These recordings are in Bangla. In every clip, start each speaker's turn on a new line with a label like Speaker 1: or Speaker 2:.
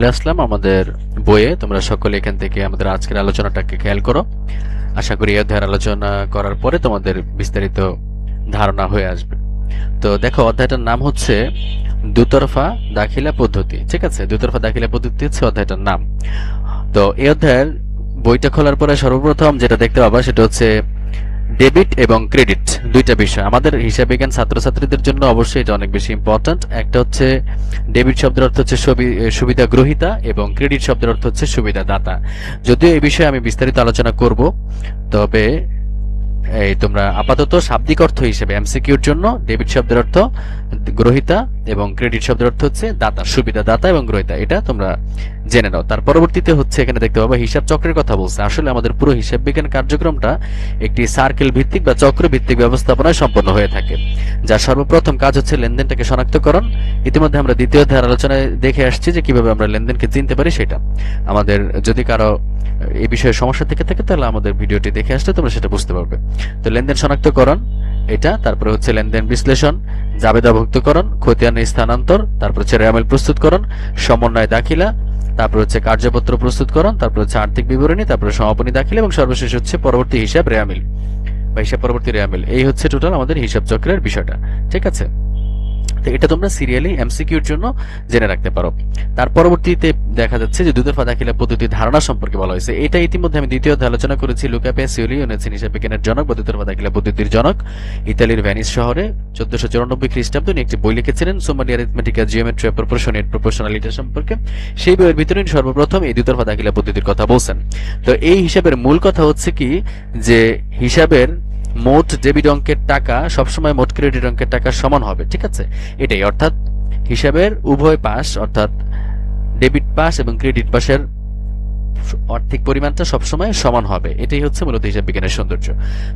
Speaker 1: চলে আসলাম আমাদের বইয়ে। তোমরা সকলে এখান থেকে আমাদের আজকের আলোচনাটাকে খেয়াল করো। আশা করি এই অধ্যায়ের আলোচনা করার পরে তোমাদের বিস্তারিত ধারণা হয়ে আসবে। তো দেখো, অধ্যায়টার নাম হচ্ছে দুতরফা দাখিলা পদ্ধতি। ঠিক আছে, দুতরফা দাখিলা পদ্ধতি হচ্ছে অধ্যায়টার নাম। তো এই অধ্যায়ের বইটা খোলার পরে সর্বপ্রথম যেটা দেখতে পাবা সেটা হচ্ছে ডেবিট এবং ক্রেডিট, দুইটা বিষয় আমাদের হিসাব বিজ্ঞান ছাত্রছাত্রীদের জন্য অবশ্যই এটা অনেক বেশি ইম্পর্ট্যান্ট। একটা হচ্ছে ডেবিট শব্দের অর্থ হচ্ছে সুবিধা গ্রহীতা এবং ক্রেডিট শব্দের অর্থ হচ্ছে সুবিধা দাতা। যদিও এই বিষয়ে আমি বিস্তারিত আলোচনা করব, তবে এই তোমরা আপাতত শাব্দিক অর্থ হিসেবে এমসিকিউর জন্য ডেবিট শব্দের অর্থ গ্রহীতা এবং ক্রেডিট শব্দের অর্থ হচ্ছে দাতা, সুবিধা দাতা এবং গ্রহীতা, এটা তোমরা জেনে নাও। তার পরবর্তীতে হচ্ছে এখানে দেখতে পাবো হিসাব চক্রের কথা বলছে। আসলে আমাদের পুরো হিসাব বিজ্ঞান কার্যক্রমটা একটি সার্কেল ভিত্তিক বা চক্র ভিত্তিক ব্যবস্থাপনায় সম্পন্ন হয়ে থাকে, যার সর্বপ্রথম কাজ হচ্ছে লেনদেনটাকে শনাক্তকরণ। ইতিমধ্যে আমরা দ্বিতীয় অধ্যায়ের আলোচনায় দেখে আসছি যে কিভাবে আমরা লেনদেনকে চিনতে পারি সেটা। আমাদের যদি কারো এই বিষয়ে সমস্যা থেকে থাকে তাহলে আমাদের ভিডিওটি দেখে আসলে তোমরা সেটা বুঝতে পারবে। তো লেনদেন শনাক্তকরণ এটা, তারপরে হচ্ছে লেনদেন বিশ্লেষণ, জাবেদাভুক্তকরণ, খতিয়ান স্থানান্তর, তারপর হচ্ছে রেয়ামিল প্রস্তুতকরণ, সমন্বয় দাখিলা, তারপর হচ্ছে কার্যপত্র প্রস্তুতকরণ, তারপর হচ্ছে আর্থিক বিবরণী, তারপরে সমাপনী দাখিলা এবং সর্বশেষ হচ্ছে পরবর্তী হিসাব রেয়ামিল বা হিসাব পরবর্তী রেয়ামিল। এই হচ্ছে টোটাল আমাদের হিসাব চক্রের বিষয়টা। ঠিক আছে, তো এটা তোমরা সিরিয়ালি এমসিকিউর জন্য জেনে রাখতে পারো। তার পরবর্তীতে দেখা যাচ্ছে যে দুতরফা দাখিলা পদ্ধতির ধারণা সম্পর্কে বলা হয়েছে। এটা ইতিমধ্যে আমি দ্বিতীয় অধ্যায়ে আলোচনা করেছি। লুকা প্যাসিওলি উনি হচ্ছেন হিসাব বিজ্ঞানের জনক বা দুতরফা দাখিলা পদ্ধতির জনক। ইতালির ভ্যানিস শহরে 1494 খ্রিস্টাব্দে উনি একটি বই লিখেছিলেন সুমারি Arithmetica geometry of proportionate proportionality সম্পর্কে। সেই বইয়ের ভিতরে উনি সর্বপ্রথম এই দুতরফা দাখিলা পদ্ধতির কথা বলছেন। তো এই হিসাবের মূল কথা হচ্ছে কি, যে হিসাবের মোট ডেবিট অঙ্কের টাকা সবসময় মোট ক্রেডিট অঙ্কের টাকা সমান হবে। ঠিক আছে, এটাই অর্থাৎ হিসাবের উভয় পাশ অর্থাৎ ডেবিট পাশ এবং ক্রেডিট পাশের আর্থিক পরিমাণটা সবসময় সমান হবে। এটাই হচ্ছে মূলত হিসাব বিজ্ঞানের সৌন্দর্য।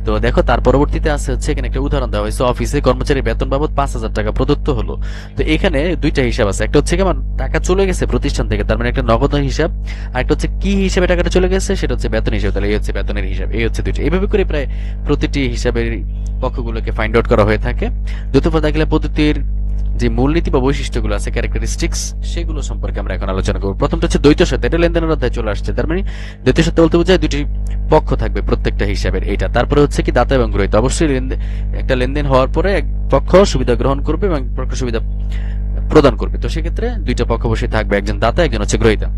Speaker 1: তো দেখো, তার পরবর্তীতে আছে হচ্ছে এখানে একটা উদাহরণ দেওয়া হয়েছে। অফিসে কর্মচারীর বেতন বাবদ 5,000 টাকা প্রদত্ত হলো। তো এখানে দুইটা হিসাব আছে। একটা হচ্ছে কেমন টাকা চলে গেছে প্রতিষ্ঠান থেকে, তার মানে একটা নগদ হিসাব। আর একটা হচ্ছে কি হিসাবে টাকাটা চলে গেছে, সেটা হচ্ছে বেতন হিসাব। তাহলে এই হচ্ছে বেতনের হিসাব। এই হচ্ছে দুইটা। এইভাবে করে প্রায় প্রতিটি হিসাবের পক্ষগুলোকে ফাইন্ড আউট করা হয়ে থাকে। দুতরফা দাখিলা পদ্ধতির যে মূলনীতি বা বৈশিষ্ট্যগুলো আছে, ক্যারেক্টারিস্টিক্স, সেগুলো সম্পর্কে আমরা এখন আলোচনা করব। প্রথমটা হচ্ছে দ্বৈত সত্তা। এটা লেনদেনের অধ্যায় চলে আসছে। তার মানে দ্বৈত সত্তা বলতে বোঝায় দুটি পক্ষ থাকবে প্রত্যেকটা হিসাবের, এইটা। তারপরে হচ্ছে কি দাতা এবং গ্রহীতা। অবশ্যই একটা লেনদেন হওয়ার পরে এক পক্ষ সুবিধা গ্রহণ করবে এবং এক পক্ষ সুবিধা প্রদান করবে। তো সেক্ষেত্রে দুইটা পক্ষ বসে থাকবে, একজন দাতা একজন হচ্ছে গ্রহীতা।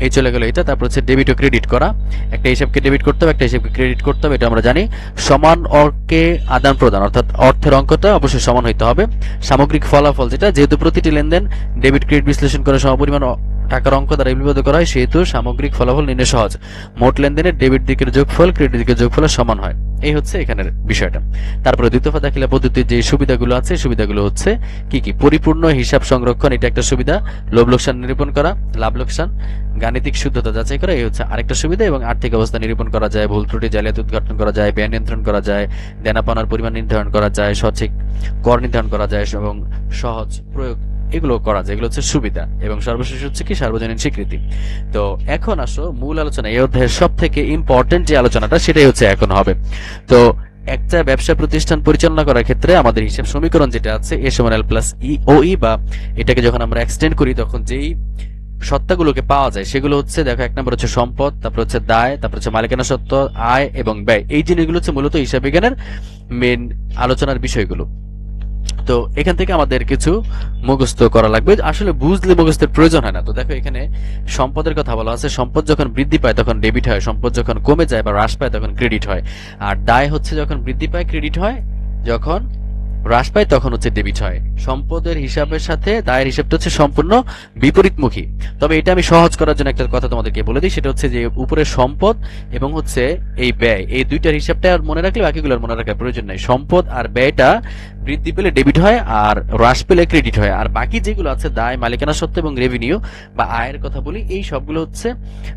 Speaker 1: এই চলে গেল এটা। তারপর হচ্ছে ডেবিট ও ক্রেডিট করা। একটা হিসাবকে ডেবিট করতে হবে, একটা হিসাবকে ক্রেডিট করতে হবে, এটা আমরা জানি। সমান অর্কে আদান প্রদান অর্থাৎ অর্থের অঙ্কটা অবশ্যই সমান হইতে হবে। সামগ্রিক ফলাফল যেটা, যেহেতু প্রতিটি লেনদেন ডেবিট ক্রেডিট বিশ্লেষণ করে সমপরিমাণ টাকার অঙ্ক দ্বারা বিভক্ত করা হয়, সেহেতু সামগ্রিক ফলাফল নির্ণয় সহজ। মোট লেনদেনের ডেবিট দিকের যোগফল ক্রেডিট দিকের যোগফলের সমান হয়। এই হচ্ছে এখানের বিষয়টা। তারপরে দুতরফা দাখিলা পদ্ধতির যে সুবিধাগুলো আছে, সুবিধাগুলো হচ্ছে কি কি? পরিপূর্ণ হিসাব সংরক্ষণ, এটা একটা সুবিধা। লোভ লোকসান নিরূপণ করা, লাভ লোকসান, গাণিতিক শুদ্ধতা যাচাই করা, এই হচ্ছে আরেকটা সুবিধা। এবং আর্থিক অবস্থা নিরূপণ করা যায়, ভুল ত্রুটি জালিয়াতি উদ্ঘাটন করা যায়, ব্যয় নিয়ন্ত্রণ করা যায়, দেনাপাওনার পরিমাণ নির্ধারণ করা যায়, সঠিক কর নির্ধারণ করা যায় এবং সহজ প্রয়োগ এগুলো করা যায়। এগুলো হচ্ছে সুবিধা। এবং সর্বশেষ হচ্ছে কি? সার্বজনীন স্বীকৃতি। তো এখন আসো মূল আলোচনা। এই অধ্যায়ের সব থেকে ইম্পর্টেন্ট যে আলোচনাটা, সেটাই হচ্ছে এখন হবে। তো একটা ব্যবসা প্রতিষ্ঠান পরিচালনা করার ক্ষেত্রে আমাদের হিসাব সমীকরণ যেটা আছে, এ সমান এল প্লাস ই ও ই, বা এটাকে যখন আমরা এক্সটেন্ড করি তখন যেই সত্তাগুলোকে পাওয়া যায় সেগুলো হচ্ছে, দেখো, এক নম্বর হচ্ছে সম্পদ, তারপর হচ্ছে দায়, তারপর হচ্ছে মালিকানা সত্ত্ব, আয় এবং ব্যয়। এই জিনিসগুলো হচ্ছে মূলত হিসাব বিজ্ঞানের মেন আলোচনার বিষয়গুলো। তো এখান থেকে আমাদের কিছু মুখস্থ করা লাগবে। আসলে বুঝলে মুখস্থের প্রয়োজন হয় না। তো দেখো, এখানে সম্পদের কথা বলা আছে। সম্পদ যখন বৃদ্ধি পায় তখন ডেবিট হয়, সম্পদ যখন কমে যায় বা হ্রাস পায় তখন ক্রেডিট হয়। আর দায় হচ্ছে যখন বৃদ্ধি পায় ক্রেডিট হয়, যখন হ্রাস পায় তখন হচ্ছে ডেবিট হয়। সম্পদের হিসাবের সাথে দায়ের হিসাবটা হচ্ছে সম্পূর্ণ বিপরীতমুখী। তবে এটা আমি সহজ করার জন্য একটা কথা তোমাদেরকে বলে দিই, সেটা হচ্ছে যে উপরে সম্পদ এবং হচ্ছে এই ব্যয়, এই দুইটার হিসাবটা আর মনে রাখলে বাকিগুলোর মনে রাখার প্রয়োজন নাই। সম্পদ আর ব্যয়টা বৃদ্ধি পেলে ডেবিট হয় আর হ্রাস পেলে ক্রেডিট হয়। আর বাকি যেগুলো আছে দায়, মালিকানা সত্ত্ব এবং রেভিনিউ বা আয়ের কথা বলি, এই সবগুলো হচ্ছে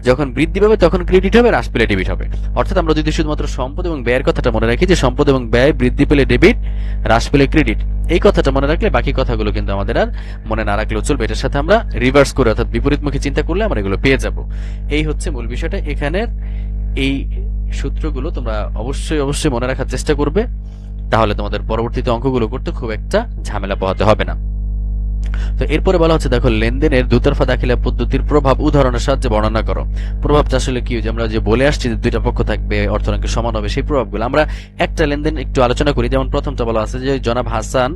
Speaker 1: যখন বৃদ্ধি পাবে তখন ক্রেডিট হবে, হ্রাস পেলে ডেবিট হবে। অর্থাৎ আমরা যদি শুধুমাত্র সম্পদ এবং ব্যয়ের কথাটা মনে রাখি, যে সম্পদ এবং ব্যয় বৃদ্ধি পেলে ডেবিট, হ্রাস পেলে ক্রেডিট, এই কথাটা মনে রাখলে বাকি কথাগুলো কিন্তু আমাদের আর মনে না রাখলেও চলবে। এটার সাথে আমরা রিভার্স করে অর্থাৎ বিপরীতমুখী চিন্তা করলে আমরা এগুলো পেয়ে যাব। এই হচ্ছে মূল বিষয়টা। এখানের এই সূত্রগুলো তোমরা অবশ্যই মনে রাখার চেষ্টা করবে, তাহলে তোমাদের পরবর্তীতে অঙ্কগুলো করতে খুব একটা ঝামেলা পোহাতে হবে না। তো এরপরে বলা হচ্ছে দেখো লেনদেনের দুতরফা দাখিলা পদ্ধতির প্রভাব উদাহরণের সাহায্যে বর্ণনা করো। প্রভাবটা আসলে কি, যে আমরা যে বলে আসছি যে দুইটা পক্ষ থাকবে, অর্থনৈতিক সমান হবে, সেই প্রভাবগুলো আমরা একটা লেনদেন একটু আলোচনা করি। যেমন প্রথমটা বলা আছে যে জনাব হাসান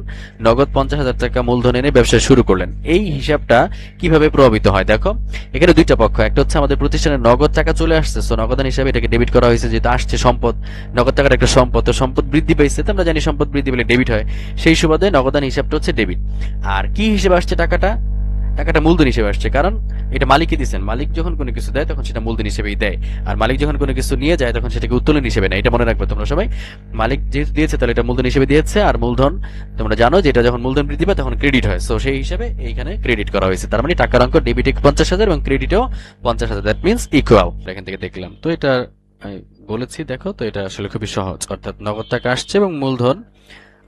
Speaker 1: নগদ 50,000 টাকা মূলধন এনে ব্যবসা শুরু করলেন। এই হিসাবটা কিভাবে প্রভাবিত হয় দেখো, এখানে দুইটা পক্ষ, একটা হচ্ছে আমাদের প্রতিষ্ঠানে নগদ টাকা চলে আসছে, তো নগদান হিসাবে এটাকে ডেবিট করা হয়েছে, যেটা আসছে সম্পদ, নগদ টাকার একটা সম্পদ, তো সম্পদ বৃদ্ধি পাইছে, তো আমরা জানি সম্পদ বৃদ্ধি পেলে ডেবিট হয়, সেই সুবাদে নগদান হিসাবটা হচ্ছে ডেবিট। আর কি হিসেবে আসছে টাকাটা, টাকাটা মূলধন হিসেবে আসছে, কারণ এটা মালিকই দিচ্ছেন, মালিক যখন কোনো কিছু দেয় তখন সেটা মূলধন হিসেবেই দেয়, আর মালিক যখন কোনো কিছু নিয়ে যায় তখন সেটাকে উত্তোলন হিসেবে নেয়। এটা মনে রাখবে তোমরা সবাই, মালিক যেহেতু দিয়েছে তাহলে এটা মূলধন হিসেবে দিয়েছে, আর মূলধন তোমরা জানো যে এটা যখন মূলধন বৃদ্ধি পায় তখন ক্রেডিট হয়, সো সেই হিসাবে এইখানে ক্রেডিট করা হয়েছে। তার মানে টাকার অঙ্ক ডেবিটে 50,000 এবং ক্রেডিটেও 50,000, দ্যাট মিনস ইকুয়াল। এখান থেকে দেখলাম, তো এটা আমি বলেছি দেখো, তো এটা আসলে খুবই সহজ, অর্থাৎ নগদ টাকা আসছে এবং মূলধন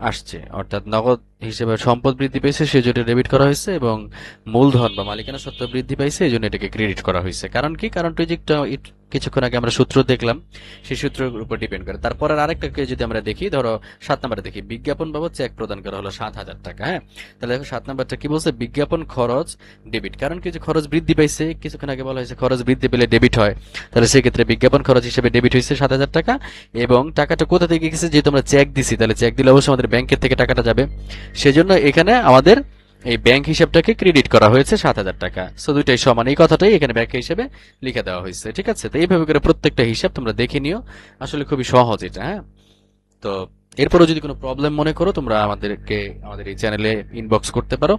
Speaker 1: আসছে, অর্থাৎ নগদ হিসেবে সম্পদ বৃদ্ধি পেয়েছে সেজন্য ডেবিট করা হয়েছে, এবং মূলধন বা মালিকানা সত্ত্ব বৃদ্ধি পাইছে এই জন্য এটাকে ক্রেডিট করা হয়েছে। কারণ কি, কারণ কিছুক্ষণ আগে আমরা সূত্র দেখলাম, সেই সূত্রের উপর ডিপেন্ড করে। তারপর আরেকটাকে যদি আমরা দেখি, ধরো 7 নম্বরে দেখি, বিজ্ঞাপন বাবদ চেক প্রদান করা হলো 7,000 টাকা। হ্যাঁ, তাহলে দেখো 7 নম্বরটা কি বলছে, বিজ্ঞাপন খরচ ডেবিট, কারণ কি, যে খরচ বৃদ্ধি পাইছে, কিছুক্ষণ আগে বলা হয়েছে খরচ বৃদ্ধি পেলে ডেবিট হয়, তাহলে সেক্ষেত্রে বিজ্ঞাপন খরচ হিসেবে ডেবিট হয়েছে 7,000 টাকা। এবং টাকাটা কোথা থেকে গেছে, যেহেতু আমরা চেক দিছি, তাহলে চেক দিলে অবশ্যই আমাদের ব্যাংকের থেকে টাকাটা যাবে, সেজন্য এখানে আমাদের এই ব্যাংক হিসাবটাকে ক্রেডিট করা হয়েছে 7,000 টাকা। সো দুইটাই সমান, এই কথাটাই এখানে ব্যাংক হিসেবে লিখে দেওয়া হয়েছে। ঠিক আছে, তো এইভাবে করে প্রত্যেকটা হিসাব তোমরা দেখে নিও, আসলে খুবই সহজ এটা। হ্যাঁ, তো এরপরও যদি কোনো প্রবলেম মনে করো তোমরা আমাদেরকে আমাদের এই চ্যানেলে ইনবক্স করতে পারো,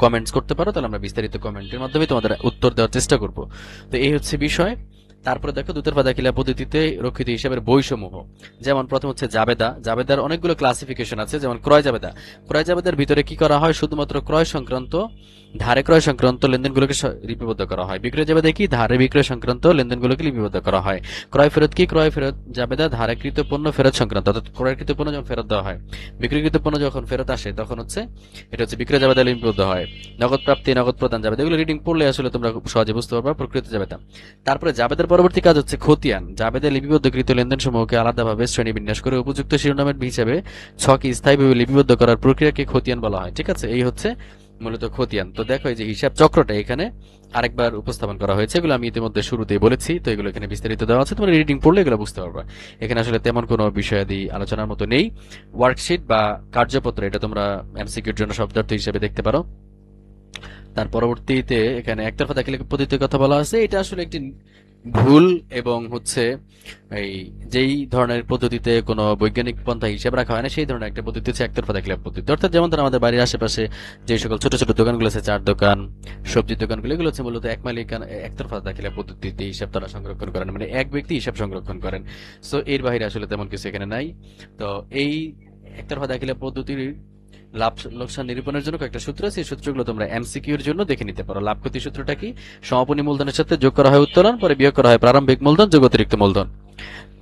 Speaker 1: কমেন্টস করতে পারো, তাহলে আমরা বিস্তারিত কমেন্টের মাধ্যমে তোমাদের উত্তর দেওয়ার চেষ্টা করব। তো এই হচ্ছে বিষয়। তারপরে দেখো দুতরফা দাখিলা পদ্ধতিতে রক্ষিত হিসাবের বইসমূহ। যেমন প্রথম হচ্ছে জাবেদা। জাবেদার অনেকগুলো ক্লাসিফিকেশন আছে, যেমন ক্রয় জাবেদা। ক্রয় জাবেদার ভিতরে কি করা হয়, শুধুমাত্র ক্রয় সংক্রান্ত, ধারে ক্রয় সংক্রান্ত লেনদেনগুলোকে লিপিবদ্ধ করা হয়। বিক্রয় জাবেদা কি, ধারে বিক্রয় সংক্রান্ত লেনদেনগুলোকে লিপিবদ্ধ করা হয়। ক্রয় ফেরত কি, ক্রয় ফেরত জাবেদা ধারেকৃত পণ্য ফেরত সংক্রান্ত, অর্থাৎ ক্রয়কৃত পণ্য যখন ফেরত দেওয়া হয়, বিক্রয়কৃত পণ্য যখন ফেরত আসে তখন হচ্ছে এটা হচ্ছে বিক্রয় জাবেদা লিপিবদ্ধ হয়। নগদ প্রাপ্তি, নগদ প্রদান জাবেদা, এগুলো রিডিং পড়লে আসলে তোমরা খুব সহজে বুঝতে পারবা প্রকৃত জাবেদা। তারপরে জাবেদার পরবর্তী কাজ হচ্ছে খতিয়ান। জাবেদা লিপিবদ্ধকৃত লেনদেন সমূহকে আলাদাভাবে শ্রেণীবিন্যাস করে উপযুক্ত শিরোনামের হিসাবে ছকে স্থায়ীভাবে লিপিবদ্ধ করার প্রক্রিয়াকে খতিয়ান বলা হয়। ঠিক আছে, এই হচ্ছে মূলত খতিয়ান। তো দেখো এই যে হিসাব চক্রটা এখানে আরেকবার উপস্থাপন করা হয়েছে, এগুলো আমি ইতিমধ্যে শুরুতেই বলেছি, তো এগুলো এখানে বিস্তারিত দেওয়া আছে, তোমরা রিডিং পড়লে এগুলো বুঝতে পারবা। এখানে আসলে তেমন কোনো বিষয়াদি আলোচনার মতো নেই। ওয়ার্কশিট বা কার্যপত্র, এটা তোমরা এমসিকিউর জন্য শব্দার্থ হিসেবে দেখতে পারো। তার পরবর্তীতে এখানে একতরফা দাখিলা পদ্ধতির কথা বলা আছে, এটা আসলে একটি ভুল, এবং হচ্ছে এই যেই ধরনের পদ্ধতিতে কোনো বৈজ্ঞানিক পন্থা হিসাব রাখা হয় না, সেই ধরনের একটা পদ্ধতি হচ্ছে একতরফা দাখিলা পদ্ধতি। অর্থাৎ যেমন ধর আমাদের বাড়ির আশেপাশে যে সকল ছোট ছোট দোকানগুলো আছে, চার দোকান, সবজির দোকানগুলো, এগুলো হচ্ছে মূলত এক মালিকানা একতরফা দাখিলা পদ্ধতিতে হিসাব তারা সংরক্ষণ করেন, মানে এক ব্যক্তি হিসাব সংরক্ষণ করেন। সো এর বাইরে আসলে তেমন কিছু এখানে নাই। তো এই একতরফা দাখিলা পদ্ধতির লাভ লোকসান নিরূপণের জন্য কয়েকটা সূত্র আছে, এই সূত্রগুলো তোমরা এমসিকিউ এর জন্য দেখে নিতে পারো। লাভ ক্ষতি সূত্রটা কি, সমাপনী মূলধনের সাথে যোগ করা হয় উত্তোলন, পরে বিয়োগ করা হয় প্রারম্ভিক মূলধন যোগ অতিরিক্ত মূলধন।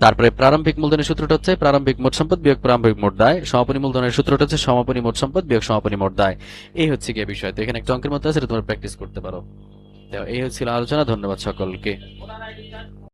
Speaker 1: তারপরে প্রারম্ভিক মূলধনের সূত্রটা হচ্ছে প্রারম্ভিক মোট সম্পদ বিয়োগ প্রারম্ভিক মোট দায়। সমাপনী মূলধনের সূত্রটা হচ্ছে সমাপনী মোট সম্পদ বিয়োগ সমাপনী মোট দায়। এই হচ্ছে গিয়ে বিষয়। তো এখানে একটা অঙ্কের মধ্যে আছে, এটা তোমরা প্র্যাকটিস করতে পারো। তো এই হচ্ছিল আলোচনা। ধন্যবাদ সকলকে।